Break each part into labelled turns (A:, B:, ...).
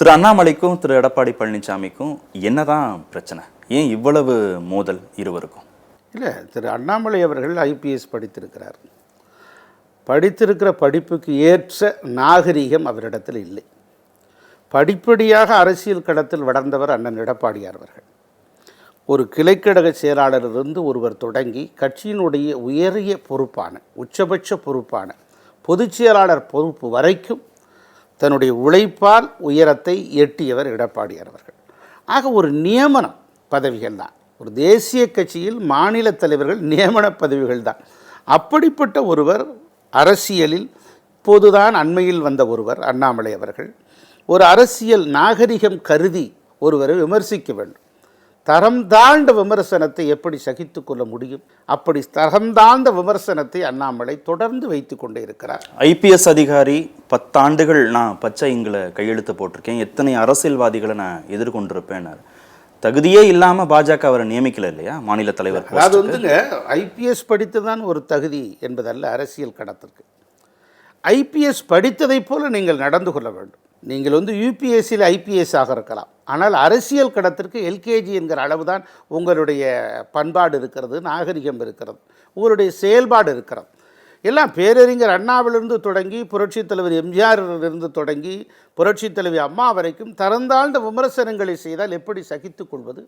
A: திரு அண்ணாமலைக்கும் திரு எடப்பாடி பழனிசாமிக்கும் என்னதான் பிரச்சனை? ஏன் இவ்வளவு மோதல் இருவருக்கும்?
B: இல்லை, திரு அண்ணாமலை அவர்கள் ஐபிஎஸ் படித்திருக்கிறார். படித்திருக்கிற படிப்புக்கு ஏற்ற நாகரிகம் அவரிடத்தில் இல்லை. படிப்படியாக அரசியல் களத்தில் வளர்ந்தவர் அண்ணன் எடப்பாடியார் அவர்கள். ஒரு கிளைக்கழக செயலாளரிலிருந்து ஒருவர் தொடங்கி கட்சியினுடைய உயரிய பொறுப்பான உச்சபட்ச பொறுப்பான பொதுச் செயலாளர் பொறுப்பு வரைக்கும் தன்னுடைய உழைப்பால் உயரத்தை எட்டியவர் எடப்பாடியார் அவர்கள். ஆக ஒரு நியமனம் பதவிகள் தான். ஒரு தேசிய கட்சியில் மாநில தலைவர்கள் நியமன பதவிகள் தான். அப்படிப்பட்ட ஒருவர் அரசியலில் இப்போதுதான் அண்மையில் வந்த ஒருவர் அண்ணாமலை அவர்கள் ஒரு அரசியல் நாகரிகம் கருதி ஒருவரை விமர்சிக்க வேண்டும். தரம் தாழ்ந்த விமர்சனத்தை எப்படி சகித்து கொள்ள முடியும்? அப்படி தரம் தாழ்ந்த விமர்சனத்தை அண்ணாமலை தொடர்ந்து வைத்து கொண்டே இருக்கிறார்.
A: ஐபிஎஸ் அதிகாரி 10 ஆண்டுகள் நான் பச்சை இங்கில கையெழுத்து போட்டிருக்கேன், எத்தனை அரசியல்வாதிகளை நான் எதிர்கொண்டிருப்பேன். தகுதியே இல்லாம பாஜக அவரை நியமிக்கல இல்லையா மாநில தலைவர்?
B: அது வந்துங்க, ஐபிஎஸ் படித்துதான் ஒரு தகுதி என்பதல்ல அரசியல் கணத்திற்கு. ஐபிஎஸ் படித்ததை போல நீங்கள் நடந்து கொள்ள வேண்டும். நீங்கள் யூபிஎஸ்சியில் ஐபிஎஸ் ஆக இருக்கலாம், ஆனால் அரசியல் கடத்திற்கு எல்கேஜி என்கிற அளவு தான் உங்களுடைய பண்பாடு இருக்கிறது, நாகரிகம் இருக்கிறது, உங்களுடைய செயல்பாடு இருக்கிறது. எல்லாம் பேரறிஞர் அண்ணாவிலிருந்து தொடங்கி புரட்சித் தலைவர் எம்ஜிஆரிலிருந்து தொடங்கி புரட்சித் தலைவி அம்மா வரைக்கும் தரந்தாழ்ந்த விமர்சனங்களை செய்தால் எப்படி சகித்துக் கொள்வது,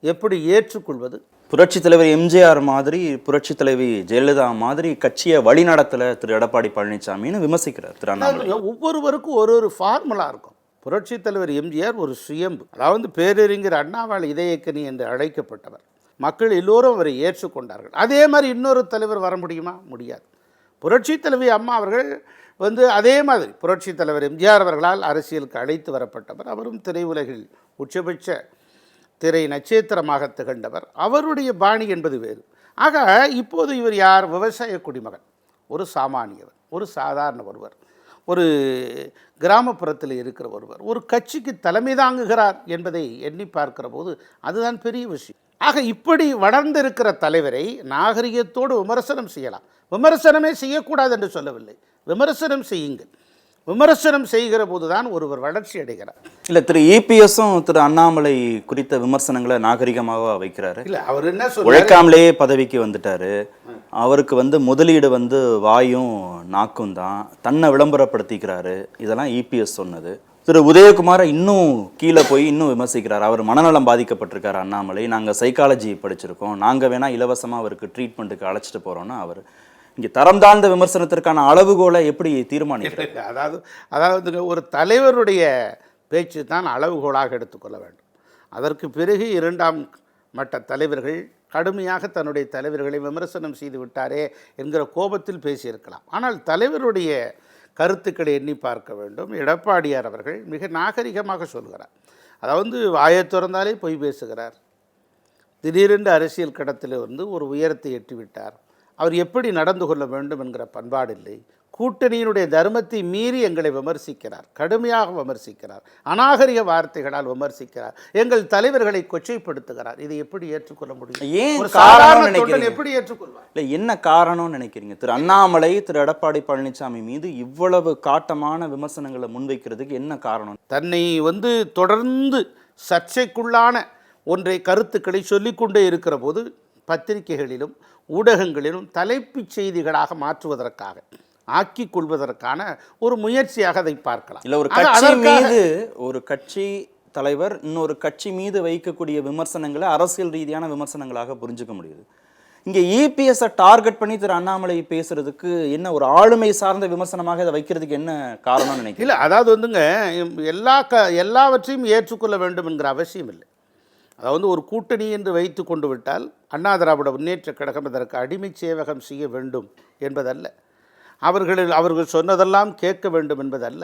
B: எப்படி ஏற்றுக்கொள்வது?
A: புரட்சித் தலைவர் எம்ஜிஆர் மாதிரி புரட்சித் தலைவி ஜெயலலிதா மாதிரி கட்சியை வழி நடத்தல திரு எடப்பாடி பழனிசாமின்னு விமர்சிக்கிறார் திரு அண்ணாமலை.
B: ஒவ்வொருவருக்கும் ஒரு ஃபார்முலா இருக்கும். புரட்சித் தலைவர் எம்ஜிஆர் ஒரு சுயம்பு, அதாவது பேரறிஞர் அண்ணாவால் இதயக்கனி என்று அழைக்கப்பட்டவர். மக்கள் எல்லோரும் அவரை ஏற்றுக்கொண்டார்கள். அதே மாதிரி இன்னொரு தலைவர் வர முடியுமா? முடியாது. புரட்சித் தலைவி அம்மா அவர்கள் அதே மாதிரி புரட்சித் தலைவர் எம்ஜிஆர் அவர்களால் அரசியலுக்கு அழைத்து வரப்பட்டவர். அவரும் திரையுலகில் உச்சபட்ச திரை நட்சத்திரமாக திகழ்ந்தவர். அவருடைய பாணி என்பது வேறு. ஆக இப்போது இவர் யார்? விவசாய குடிமகன், ஒரு சாமானியவர், ஒரு சாதாரண ஒருவர், ஒரு கிராமப்புறத்தில் இருக்கிற ஒருவர் ஒரு கட்சிக்கு தலைமை தாங்குகிறார் என்பதை எண்ணி பார்க்கிற போது அதுதான் பெரிய விஷயம். ஆக இப்படி வளர்ந்திருக்கிற தலைவரை நாகரிகத்தோடு விமர்சனம் செய்யலாம். விமர்சனமே செய்யக்கூடாது என்று சொல்லவில்லை, விமர்சனம் செய்யுங்கள். விமர்சனம் செய்கிற போதுதான் ஒருவர் வளர்ச்சி அடைகிறார்.
A: இல்லை, திரு இபிஎஸும் திரு அண்ணாமலை குறித்த விமர்சனங்களை நாகரிகமாக வைக்கிறாரு.
B: இல்லை, அவர் என்ன சொல்ல,
A: உழைக்காமலே பதவிக்கு வந்துட்டாரு, அவருக்கு முதலீடு வாயும் நாக்கும் தான், தன்னை விளம்பரப்படுத்திக்கிறாரு, இதெல்லாம் இபிஎஸ் சொன்னது. திரு உதயகுமாரை இன்னும் கீழே போய் இன்னும் விமர்சிக்கிறார். அவர் மனநலம் பாதிக்கப்பட்டிருக்காரு அண்ணாமலை, நாங்கள் சைக்காலஜி படிச்சிருக்கோம், நாங்கள் வேணால் இலவசமாக அவருக்கு ட்ரீட்மெண்ட்டுக்கு அழைச்சிட்டு போகிறோன்னா அவர் இங்கே தரம் தாழ்ந்த விமர்சனத்திற்கான அளவுகோலை எப்படி தீர்மானிக்கிறார்?
B: அதாவது ஒரு தலைவருடைய பேச்சு தான் அளவுகோலாக எடுத்துக்கொள்ள வேண்டும். அதற்கு பிறகு 2ஆம் மட்ட தலைவர்கள் கடுமையாக தன்னுடைய தலைவர்களை விமர்சனம் செய்து விட்டாரே என்கிற கோபத்தில் பேசியிருக்கலாம். ஆனால் தலைவருடைய கருத்துக்களை எண்ணி பார்க்க வேண்டும். எடப்பாடியார் அவர்கள் மிக நாகரிகமாக சொல்கிறார். அதாவது வாயை திறந்தாலே பொய் பேசுகிறார். திடீரென்று அரசியல் கடத்தில் ஒரு உயரத்தை எட்டிவிட்டார். அவர் எப்படி நடந்து கொள்ள வேண்டும் என்கிற பண்பாடு இல்லை. கூட்டணியினுடைய தர்மத்தை மீறி எங்களை விமர்சிக்கிறார், கடுமையாக விமர்சிக்கிறார், அநாகரிக வார்த்தைகளால் விமர்சிக்கிறார், எங்கள் தலைவர்களை கொச்சைப்படுத்துகிறார். இதை எப்படி ஏற்றுக்கொள்ள முடியும்?
A: ஏன் காரணம்
B: எப்படி ஏற்றுக்கொள்வார்?
A: இல்லை, என்ன காரணம்னு நினைக்கிறீங்க? திரு அண்ணாமலை திரு எடப்பாடி பழனிசாமி மீது இவ்வளவு காட்டமான விமர்சனங்களை முன்வைக்கிறதுக்கு என்ன காரணம்?
B: தன்னை தொடர்ந்து சர்ச்சைக்குள்ளான ஒன்றை கருத்துக்களை சொல்லிக்கொண்டே இருக்கிற போது பத்திரிகைகளிலும் ஊடகங்களிலும் தலைப்புச் செய்திகளாக மாற்றுவதற்காக ஆக்கிக் கொள்வதற்கான ஒரு முயற்சியாக அதை பார்க்கலாம்.
A: இல்லை, ஒரு கட்சி மீது ஒரு கட்சி தலைவர் இன்னொரு கட்சி மீது வைக்கக்கூடிய விமர்சனங்களை அரசியல் ரீதியான விமர்சனங்களாக புரிஞ்சுக்க முடியுது. இங்கே இபிஎஸ்ஸை டார்கெட் பண்ணி திரு அண்ணாமலை பேசுறதுக்கு என்ன ஒரு ஆளுமை சார்ந்த விமர்சனமாக இதை வைக்கிறதுக்கு என்ன காரணம்னு நினைக்கிறேன்?
B: இல்லை, அதாவது எல்லாவற்றையும் ஏற்றுக்கொள்ள வேண்டும் என்கிற அவசியம் இல்லை. அதாவது ஒரு கூட்டணி என்று வைத்து கொண்டு விட்டால் அண்ணா திராவிட முன்னேற்ற கழகம் இதற்கு அடிமை சேவகம் செய்ய வேண்டும் என்பதல்ல, அவர்கள் சொன்னதெல்லாம் கேட்க வேண்டும் என்பதல்ல.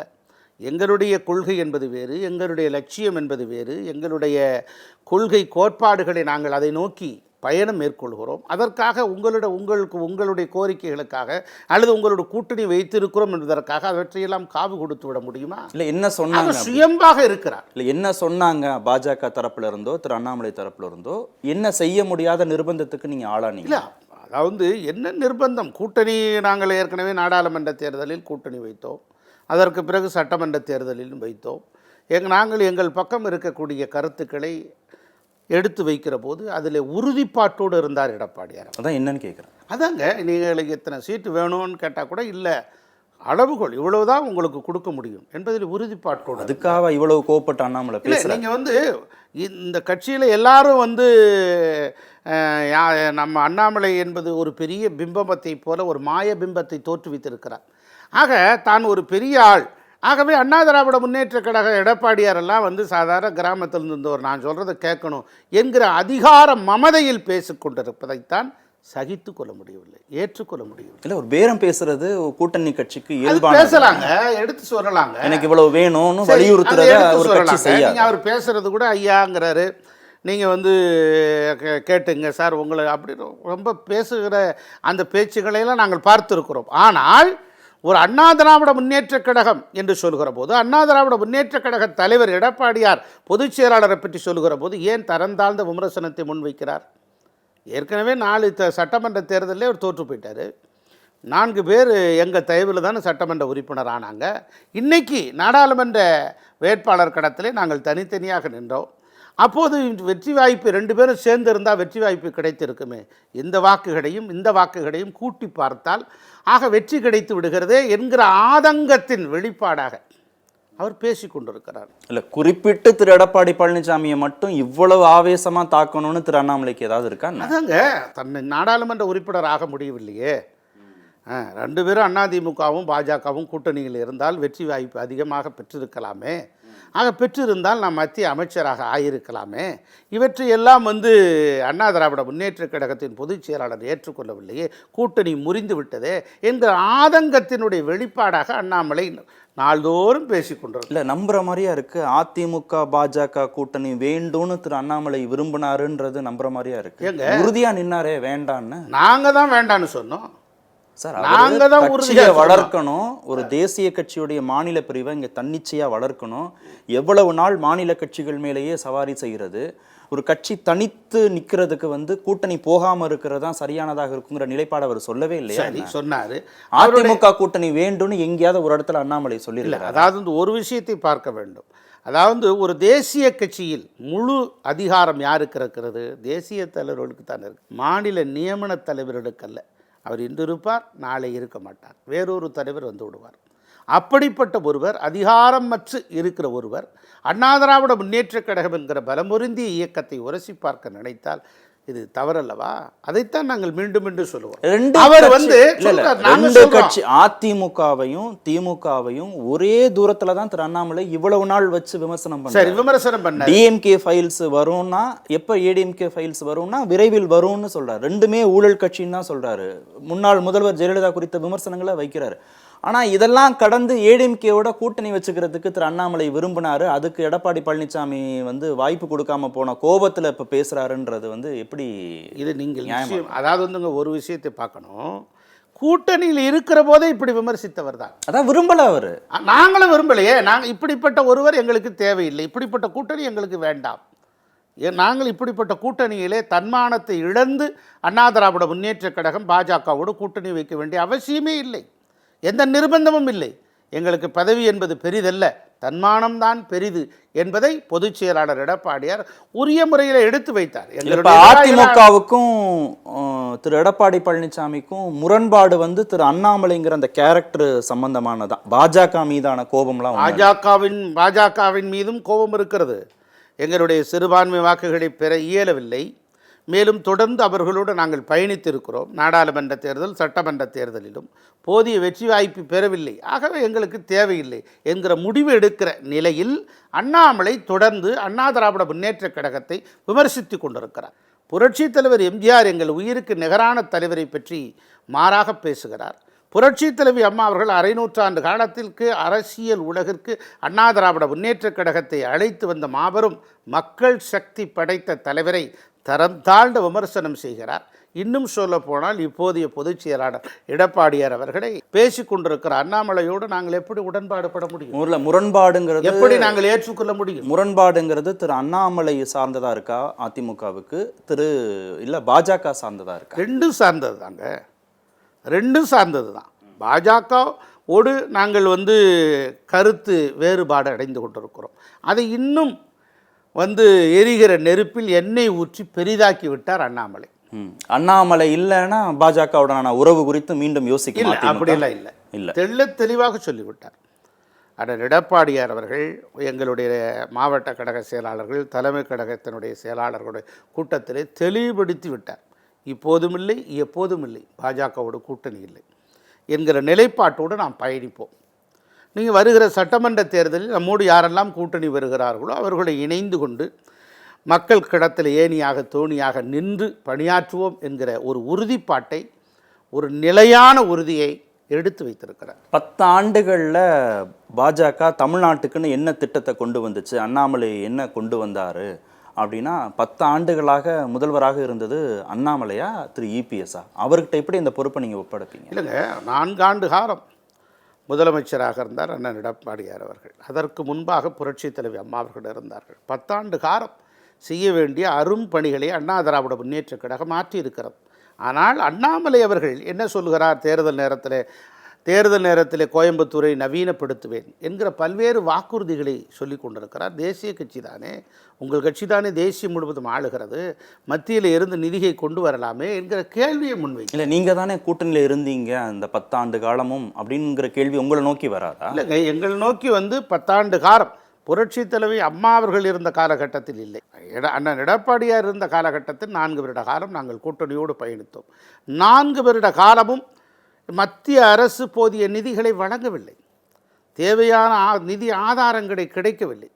B: எங்களுடைய கொள்கை என்பது வேறு, எங்களுடைய லட்சியம் என்பது வேறு, எங்களுடைய கொள்கை கோட்பாடுகளை நாங்கள் அதை நோக்கி பயணம் மேற்கொள்கிறோம். அதற்காக உங்களுடைய கோரிக்கைகளுக்காக அல்லது உங்களுடைய கூட்டணி வைத்திருக்கிறோம் என்பதற்காக அவற்றையெல்லாம் காவு கொடுத்து விட முடியுமா?
A: இல்லை, என்ன சொன்னாங்க?
B: சுயம்பாக இருக்கிறார்.
A: இல்லை, என்ன சொன்னாங்க? பாஜக தரப்புல இருந்தோ திரு அண்ணாமலை தரப்புல இருந்தோ என்ன செய்ய முடியாத நிர்பந்தத்துக்கு நீங்க ஆளானீங்க?
B: இல்லை, அதாவது என்ன நிர்பந்தம்? கூட்டணி நாங்கள் ஏற்கனவே நாடாளுமன்ற தேர்தலில் கூட்டணி வைத்தோம், அதற்கு பிறகு சட்டமன்ற தேர்தலிலும் வைத்தோம். நாங்கள் எங்கள் பக்கம் இருக்கக்கூடிய கருத்துக்களை எடுத்து வைக்கிற போது அதில் உறுதிப்பாட்டோடு இருந்தார் எடப்பாடியார்.
A: அதான் என்னன்னு கேட்குறேன்.
B: அதாங்க, நீங்கள் எத்தனை சீட்டு வேணும்னு கேட்டால் கூட இல்லை, அளவுகோல் இவ்வளவுதான் உங்களுக்கு கொடுக்க முடியும் என்பதில் உறுதிப்பாட்டோடு.
A: அதுக்காக இவ்வளவு கோவப்பட்ட அண்ணாமலை
B: இல்லை, நீங்கள் இந்த கட்சியில் எல்லாரும் நம்ம அண்ணாமலை என்பது ஒரு பெரிய பிம்பத்தை போல ஒரு மாய பிம்பத்தை தோற்றுவித்திருக்கிறார். ஆக தான் ஒரு பெரிய ஆள். ஆகவே அண்ணா திராவிட முன்னேற்ற கழக எடப்பாடியாரெல்லாம் சாதாரண கிராமத்தில் இருந்தவர், நான் சொல்கிறத கேட்கணும் என்கிற அதிகார மமதையில் பேசிக்கொண்டிருப்பதைத்தான் சகித்து கொள்ள முடியவில்லை, ஏற்றுக்கொள்ள முடியவில்லை.
A: இல்லை, ஒரு பேரம் பேசுறது கூட்டணி கட்சிக்கு இயல்பான,
B: பேசலாங்க, எடுத்து சொல்லலாங்க,
A: எனக்கு இவ்வளவு வேணும்னு வலியுறுத்துறத ஒரு கட்சி செய்யாது.
B: நீங்கள் அவர் பேசுறது கூட ஐயாங்கிறாரு, நீங்கள் கேட்டுங்க சார் உங்களை அப்படி ரொம்ப பேசுகிற அந்த பேச்சுக்களையெல்லாம் நாங்கள் பார்த்துருக்கிறோம். ஆனால் ஒரு அண்ணா திராவிட முன்னேற்ற கழகம் என்று சொல்கிற போது, அண்ணா திராவிட முன்னேற்ற கழக தலைவர் எடப்பாடியார் பொதுச் செயலாளரை பற்றி சொல்கிற போது ஏன் தரந்தாழ்ந்த விமர்சனத்தை முன்வைக்கிறார்? ஏற்கனவே 4 சட்டமன்ற தேர்தலில் அவர் தோற்று போயிட்டார். 4 பேர் எங்கள் தயவில் தானே சட்டமன்ற உறுப்பினர் ஆனாங்க. இன்றைக்கி நாடாளுமன்ற வேட்பாளர் கடத்திலே நாங்கள் தனித்தனியாக நின்றோம். அப்போது வெற்றி வாய்ப்பு 2 பேரும் சேர்ந்து இருந்தால் வெற்றி வாய்ப்பு கிடைத்திருக்குமே. இந்த வாக்குகளையும் கூட்டி பார்த்தால் ஆக வெற்றி கிடைத்து விடுகிறதே என்கிற ஆதங்கத்தின் வெளிப்பாடாக அவர் பேசி கொண்டிருக்கிறார்.
A: இல்லை, குறிப்பிட்டு திரு எடப்பாடி பழனிசாமியை மட்டும் இவ்வளவு ஆவேசமாக தாக்கணும்னு திரு அண்ணாமலைக்கு ஏதாவது இருக்கா?
B: அதாங்க, தன்னை நாடாளுமன்ற உறுப்பினர் ஆக முடியவில்லையே. 2 பேரும் அதிமுகவும் பாஜகவும் கூட்டணியில் இருந்தால் வெற்றி வாய்ப்பு அதிகமாக பெற்றிருக்கலாமே. ஆக பெற்றிருந்தால் நாம் மத்திய அமைச்சராக ஆகியிருக்கலாமே. இவற்றையெல்லாம் அண்ணா திராவிட முன்னேற்ற கழகத்தின் பொதுச் செயலாளர் ஏற்றுக்கொள்ளவில்லையே, கூட்டணி முறிந்து விட்டதே என்கிற ஆதங்கத்தினுடைய வெளிப்பாடாக அண்ணாமலை நாள்தோறும் பேசிக்கொண்டிருக்கிறார்.
A: இல்லை, நம்புற மாதிரியா இருக்கு. அதிமுக பாஜக கூட்டணி வேண்டும்னு திரு அண்ணாமலை விரும்பினாருன்றது நம்புற மாதிரியா இருக்கு. உறுதியா நின்னாரே வேண்டான்னு.
B: நாங்க தான் வேண்டான்னு சொன்னோம்
A: சார். கட்சியை வளர்க்கணும், ஒரு தேசிய கட்சியுடைய மாநில பிரிவை இங்கே தன்னிச்சையாக வளர்க்கணும். எவ்வளவு நாள் மாநில கட்சிகள் மேலேயே சவாரி செய்கிறது? ஒரு கட்சி தனித்து நிற்கிறதுக்கு கூட்டணி போகாமல் இருக்கிறது தான் சரியானதாக இருக்குங்கிற நிலைப்பாடு அவர் சொல்லவே இல்லையா?
B: சொன்னார்.
A: அதிமுக கூட்டணி வேண்டும்னு எங்கேயாவது ஒரு இடத்துல அண்ணாமலை சொல்லியிருக்காரு.
B: அதாவது ஒரு விஷயத்தை பார்க்க வேண்டும். அதாவது ஒரு தேசிய கட்சியில் முழு அதிகாரம் யாருக்கு இருக்கிறது? தேசிய தலைவர்களுக்கு தான் இருக்கு, மாநில நியமன தலைவர்களுக்கு அல்ல. அவர் இன்று இருப்பார், நாளை இருக்க மாட்டார், வேறொரு தலைவர் விடுவார். அப்படிப்பட்ட ஒருவர், அதிகாரமற்று இருக்கிற ஒருவர் அண்ணா திராவிட முன்னேற்ற கழகம் என்கிற பலமுருந்திய இயக்கத்தை உரசி பார்க்க நினைத்தால் இது தவறல்லவா? அதைத்தான் நாங்கள் மீண்டும் மீண்டும் சொல்லுவோம்.
A: ரெண்டு கட்சி அதிமுகவையும் திமுகவையும் ஒரே தூரத்துல தான் திரு அண்ணாமலை இவ்வளவு நாள் வச்சு விமர்சனம் பண்ண. டிஎம்கே ஃபைல்ஸ் வரும்னா எப்ப ஏடிஎம்கே ஃபைல்ஸ் வரும்னா விரைவில் வரும்னு சொல்றாரு. ரெண்டுமே ஊழல் கட்சின்னு தான் சொல்றாரு. முன்னாள் முதல்வர் ஜெயலலிதா குறித்த விமர்சனங்களை வைக்கிறாரு. ஆனால் இதெல்லாம் கடந்து ஏடிஎம்கேவோட கூட்டணி வச்சுக்கிறதுக்கு திரு அண்ணாமலை விரும்பினார். அதுக்கு எடப்பாடி பழனிசாமி வாய்ப்பு கொடுக்காம போன கோபத்தில் இப்போ பேசுகிறாருன்றது எப்படி
B: இது நீங்கள் அதாவது ஒரு விஷயத்தை பார்க்கணும். கூட்டணியில் இருக்கிற போதே இப்படி விமர்சித்தவர் தான்.
A: அதான் விரும்பலை அவர்.
B: நாங்களும் விரும்பலையே. நாங்கள் இப்படிப்பட்ட ஒருவர் எங்களுக்கு தேவையில்லை, இப்படிப்பட்ட கூட்டணி எங்களுக்கு வேண்டாம். நாங்கள் இப்படிப்பட்ட கூட்டணியிலே தன்மானத்தை இழந்து அண்ணா திராவிட முன்னேற்ற கழகம் பாஜகவோடு கூட்டணி வைக்க வேண்டிய அவசியமே இல்லை, எந்த நிர்பந்தமும் இல்லை. எங்களுக்கு பதவி என்பது பெரிதல்ல, தன்மானம்தான் பெரிது என்பதை பொதுச் செயலாளர் எடப்பாடியார் உரிய முறையில் எடுத்து வைத்தார்.
A: அதிமுகவுக்கும் திரு எடப்பாடி பழனிசாமிக்கும் முரண்பாடு திரு அண்ணாமலைங்கிற அந்த கேரக்டர் சம்பந்தமானதான். பாஜக மீதான கோபம்லாம்
B: பாஜகவின் மீதும் கோபம் இருக்கிறது. எங்களுடைய சிறுபான்மை வாக்குகளை பெற இயலவில்லை. மேலும் தொடர்ந்து அவர்களோடு நாங்கள் பயணித்திருக்கிறோம். நாடாளுமன்ற தேர்தல், சட்டமன்ற தேர்தலிலும் போதிய வெற்றி வாய்ப்பு பெறவில்லை. ஆகவே எங்களுக்கு தேவையில்லை என்கிற முடிவு எடுக்கிற நிலையில் அண்ணாமலை தொடர்ந்து அண்ணா திராவிட முன்னேற்ற கழகத்தை விமர்சித்து கொண்டிருக்கிறார். புரட்சித் தலைவர் எம்ஜிஆர் எங்கள் உயிருக்கு நிகரான தலைவரை பற்றி மாறாக பேசுகிறார். புரட்சித் தலைவி அம்மா அவர்கள் 1/2 நூற்றாண்டு காலத்திற்கு அரசியல் உலகிற்கு அண்ணா திராவிட முன்னேற்ற கழகத்தை அழைத்து வந்த மாபெரும் மக்கள் சக்தி படைத்த தலைவரை தரம் தாழ்ந்த விமர்சனம் செய்கிறார். இன்னும் சொல்ல போனால் இப்போதைய பொதுச் செயலாளர் எடப்பாடியார் அவர்களை பேசிக் கொண்டிருக்கிற அண்ணாமலையோடு நாங்கள் எப்படி உடன்பாடு பட முடியும்?
A: முரண்பாடுங்கிறது
B: எப்படி நாங்கள் ஏற்றுக்கொள்ள முடியும்?
A: முரண்பாடுங்கிறது திரு அண்ணாமலை சார்ந்ததா இருக்கா அதிமுகவுக்கு, இல்லை பாஜக சார்ந்ததா இருக்கா?
B: ரெண்டும் சார்ந்தது தாங்க, ரெண்டும் சார்ந்தது தான். பாஜக ஓடு நாங்கள் கருத்து வேறுபாடு அடைந்து கொண்டிருக்கிறோம். அதை இன்னும் எரிகிற நெருப்பில் எண்ணெய் ஊற்றி பெரிதாக்கி விட்டார் அண்ணாமலை.
A: அண்ணாமலை இல்லைன்னா பாஜகவுடனான உறவு குறித்து மீண்டும் யோசிக்கல.
B: அப்படியெல்லாம் இல்லை, தெளிவாக சொல்லிவிட்டார். அண்ணன் எடப்பாடியார் அவர்கள் எங்களுடைய மாவட்ட கழக செயலாளர்கள், தலைமை கழகத்தினுடைய செயலாளர்களுடைய கூட்டத்திலே தெளிவுபடுத்தி விட்டார். இப்போதும் இல்லை, எப்போதும் இல்லை, பாஜகவோடு கூட்டணி இல்லை என்கிற நிலைப்பாட்டோடு நாம் பயணிப்போம். நீங்கள் வருகிற சட்டமன்ற தேர்தலில் நம்மோடு யாரெல்லாம் கூட்டணி வருகிறார்களோ அவர்களை இணைந்து கொண்டு மக்கள் கிடத்தில் ஏணியாக தோணியாக நின்று பணியாற்றுவோம் என்கிற ஒரு உறுதிப்பாட்டை, ஒரு நிலையான உறுதியை எடுத்து வைத்திருக்கிறார்.
A: 10 ஆண்டுகளில் பாஜக தமிழ்நாட்டுக்குன்னு என்ன திட்டத்தை கொண்டு வந்துச்சு, அண்ணாமலை என்ன கொண்டு வந்தார் அப்படின்னா, 10 ஆண்டுகளாக முதல்வராக இருந்தது அண்ணாமலையா திரு இபிஎஸ்ஸா? அவர்கிட்ட எப்படி இந்த பொறுப்பை நீங்கள் ஒப்படைப்பீங்க?
B: இல்லைங்க, 4 ஆண்டு காலம் முதலமைச்சராக இருந்தார் அண்ணன் எடப்பாடியார் அவர்கள். அதற்கு முன்பாக புரட்சி தலைவி அம்மா அவர்கள் இருந்தார்கள். 10 ஆண்டு காலம் செய்ய வேண்டிய அரும் பணிகளை அண்ணா திராவிட முன்னேற்றக் கழகம் மாற்றியிருக்கிறது. ஆனால் அண்ணாமலை அவர்கள் என்ன சொல்கிறார்? தேர்தல் நேரத்தில் கோயம்புத்தூரை நவீனப்படுத்துவேன் என்கிற பல்வேறு வாக்குறுதிகளை சொல்லி கொண்டிருக்கிறார். தேசிய கட்சி தானே, உங்கள் கட்சி தானே தேசியம் முழுவதும் ஆளுகிறது, மத்தியில் இருந்து நிதியை கொண்டு வரலாமே என்கிற கேள்வியை முன்வைக்க.
A: இல்லை, நீங்கள் தானே கூட்டணியில் இருந்தீங்க அந்த 10 ஆண்டு காலமும் அப்படிங்கிற கேள்வி உங்களை நோக்கி வராதா?
B: இல்லைங்க, எங்கள் நோக்கி 10 ஆண்டு காலம் புரட்சி தலைவி அம்மா அவர்கள் இருந்த காலகட்டத்தில் இல்லை, அண்ணன் எடப்பாடியார் இருந்த காலகட்டத்தில் 4 வருட காலம் நாங்கள் கூட்டணியோடு பயணித்தோம். 4 வருட காலமும் மத்திய அரசு போதிய நிதிகளை வழங்கவில்லை, தேவையான நிதி ஆதாரங்களை கிடைக்கவில்லை.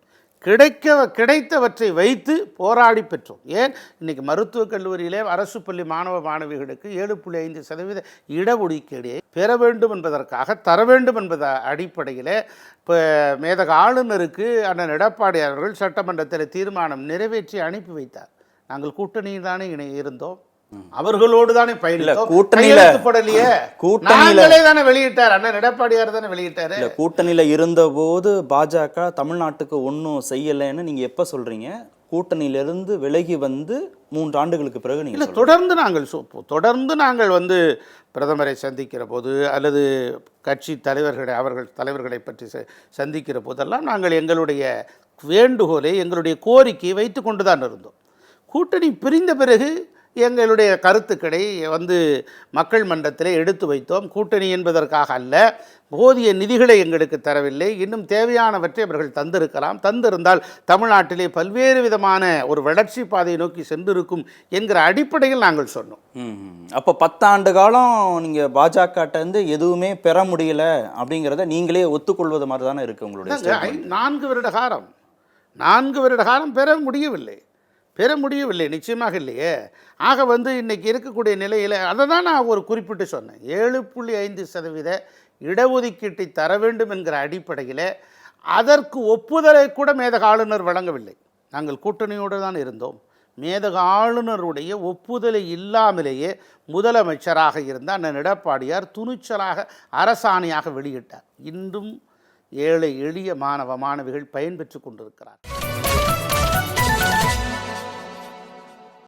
B: கிடைத்தவற்றை வைத்து போராடி பெற்றோம். ஏன் இன்னைக்கு மருத்துவக் கல்லூரியிலே அரசு பள்ளி மாணவ மாணவிகளுக்கு 7.5% இடஒதுக்கீடு பெற வேண்டும் என்பதற்காக தர வேண்டும் என்பத அடிப்படையில் இப்போ மேதக ஆளுநருக்கு அண்ணன் எடப்பாடி அவர்கள் சட்டமன்றத்தில் தீர்மானம் நிறைவேற்றி அனுப்பி வைத்தார். நாங்கள் கூட்டணியில் தானே இருந்தோம், அவர்களோடு தானே பயணித்தோம். கூட்டணியிலே தானே வெளியிட்டார், அண்ணன் எடப்பாடியார் தானே வெளியிட்டாரு.
A: கூட்டணியில இருந்த போது பாஜக தமிழ்நாட்டுக்கு ஒன்றும் செய்யலைன்னு நீங்க எப்ப சொல்றீங்க? கூட்டணியிலிருந்து விலகி 3 ஆண்டுகளுக்கு பிறகு நீங்க
B: தொடர்ந்து நாங்கள் பிரதமரை சந்திக்கிற போது அல்லது கட்சி தலைவர்களை பற்றி சந்திக்கிற போதெல்லாம் நாங்கள் எங்களுடைய வேண்டுகோளை, எங்களுடைய கோரிக்கையை வைத்து கொண்டு தான் இருந்தோம். கூட்டணி பிரிந்த பிறகு எங்களுடைய கருத்துக்களை மக்கள் மன்றத்தில் எடுத்து வைத்தோம். கூட்டணி என்பதற்காக அல்ல, போதிய நிதிகளை எங்களுக்கு தரவில்லை, இன்னும் தேவையானவற்றை அவர்கள் தந்திருந்தால் தமிழ்நாட்டிலே பல்வேறு விதமான ஒரு வளர்ச்சி பாதையை நோக்கி சென்றிருக்கும் என்கிற அடிப்படையில் நாங்கள் சொன்னோம்.
A: அப்போ 10 ஆண்டு காலம் நீங்கள் பாஜகட்டேருந்து எதுவுமே பெற முடியல அப்படிங்கிறத நீங்களே ஒத்துக்கொள்வது மாதிரி தானே இருக்குது உங்களுடைய?
B: 4 வருட காலம் பெற முடியவில்லை, நிச்சயமாக இல்லையே. ஆக இன்றைக்கி இருக்கக்கூடிய நிலையில் அதை தான் நான் ஒரு குறிப்பிட்டு சொன்னேன். 7.5% இடஒதுக்கீட்டை தர வேண்டும் என்கிற அடிப்படையில் அதற்கு ஒப்புதலை கூட மேதக ஆளுநர் வழங்கவில்லை. நாங்கள் கூட்டணியோடு தான் இருந்தோம். மேதக ஆளுநருடைய ஒப்புதலை இல்லாமலேயே முதலமைச்சராக இருந்த அண்ணன் எடப்பாடியார் துணிச்சலாக அரசாணையாக வெளியிட்டார். இன்றும் ஏழை எளிய மாணவ மாணவிகள் பயன்பெற்று கொண்டிருக்கிறார்.